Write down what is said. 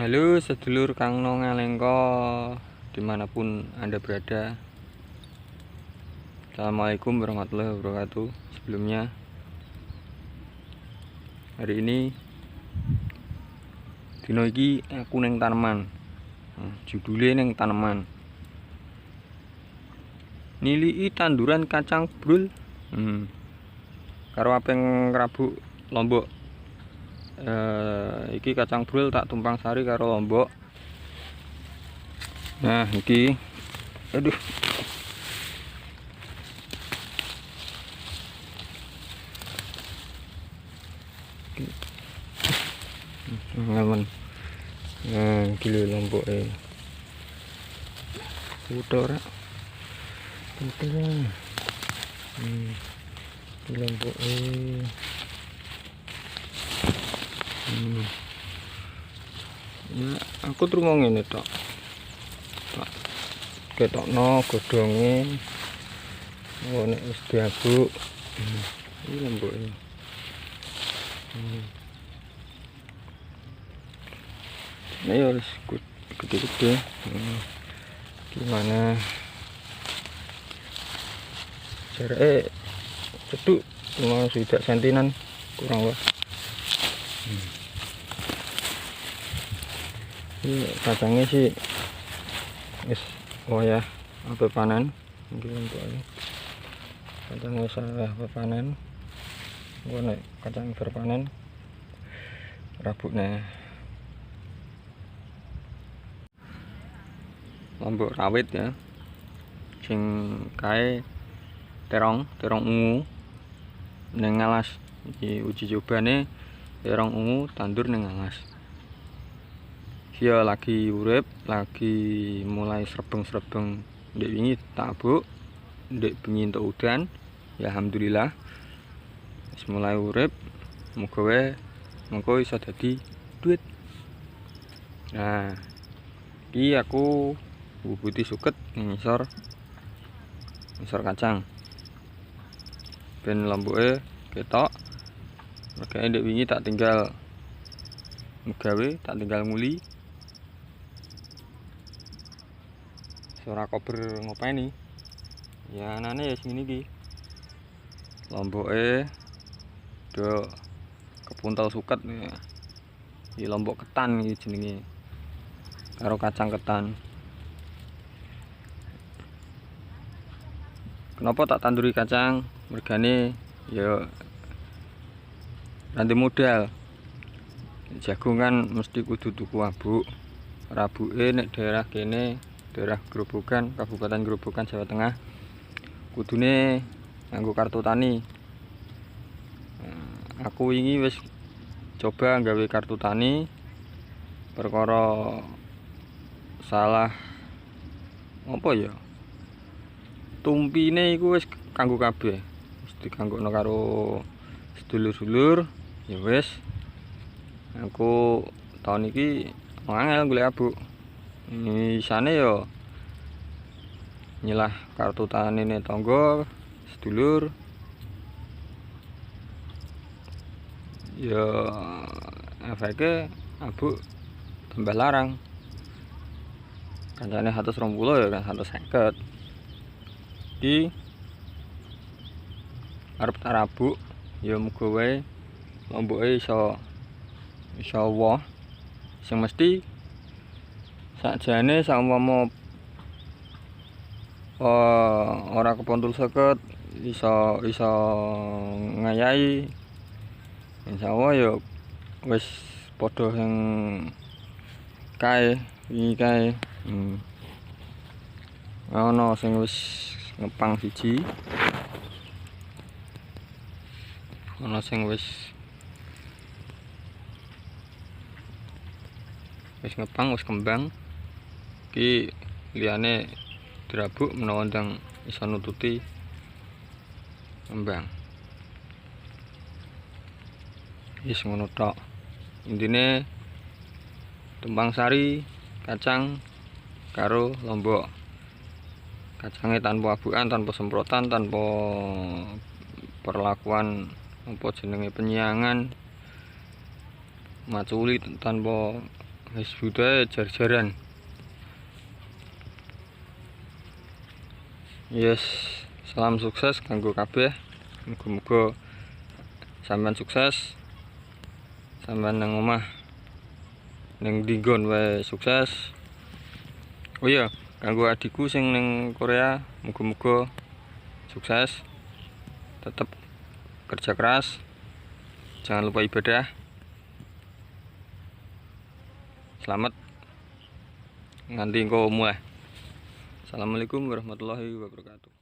Halo sedulur Kang Nongalengko dimanapun Anda berada. Assalamualaikum warahmatullahi wabarakatuh. Sebelumnya hari ini dino iki aku neng tanaman. Judulnya neng tanaman. Nilii tanduran kacang brul. Karo apeng rabuk Lombok. Iki kacang brul tak tumpang sari karo Lombok. Nah, iki aduh. Ngamen. Nah, iki Lombok udah ora. Udah. Lombok ya aku terus ngene tok. Tak ketokno godhonge. Nek wis diabuk. Iki Lombok Nah ya harus gede-gede. Gimana jaraknya ceduk cuma sudah sentinan kurang lah. Ini kacangnya sih wis ya apa panen mungkin untuk ini kacangnya salah apa panen gua nek kacang berpanen rabuknya Lombok rawit ya sing kae terong ungu neng alas. Iki uji cobane terong ungu tandur neng alas. Dia lagi urip, lagi mulai srebeng-srebeng. Ndek wingi tak abuk, ndek bengi entuk udan. Ya alhamdulillah. Wis mulai urip, muga wae mengko iso dadi duit. Nah, iki aku bubuti suket ngisor kacang. Ben lomboke ketok. Makanya ndek wingi tak tinggal gawe, tak tinggal nguli. Ora kober ngopeni. Ya anane ya sing iki. Lomboke do kepuntel suket ya. Iki lombok ketan iki jenenge. Karo kacang ketan. Kenapa tak tanduri kacang? Mergane ya nanti modal. Jagung kan mesti kudu tuku abuk. Rabuke nek daerah kene daerah Grobogan, Kabupaten Grobogan, Jawa Tengah kudune nganggo kartu tani. Aku wingi wis coba nggawe kartu tani perkara salah apa ya tumpine iku wis kanggo kabeh mesti kanggokno karo sedulur-sedulur ya wis aku tahun iki angel golek abuk. Isane yo nyelah kartu tanine tangga sedulur ya efeke abuk tambah larang kancane 120 ya kan 150 iki arep tarabuk ya muga wae lomboke iso woh sing mesti sakjane saumpama ora kepontul seket iso ngayahi insyaallah ya wis padha sing kae wingi kae. Ana sing wis ngepang siji, ana sing wis ngepang wis kembang. Iki liyane dirabuk menawa ndang iso nututi kembang. Wis ngono tok. Intine tumpang sari kacang karo Lombok. Kacangnya tanpa abukan, tanpa semprotan, tanpa perlakuan apa jenenge penyiangan maculi, tanpa wis budaya jar-jaran. Yes, salam sukses kanggo kabeh. Muga-muga sampean sukses. Sampean nang omah ning dinggon wae sukses. Oh iya, kanggo adikku sing ning Korea, muga-muga sukses. Tetap kerja keras. Jangan lupa ibadah. Selamat nganti engko mulai. Assalamualaikum warahmatullahi wabarakatuh.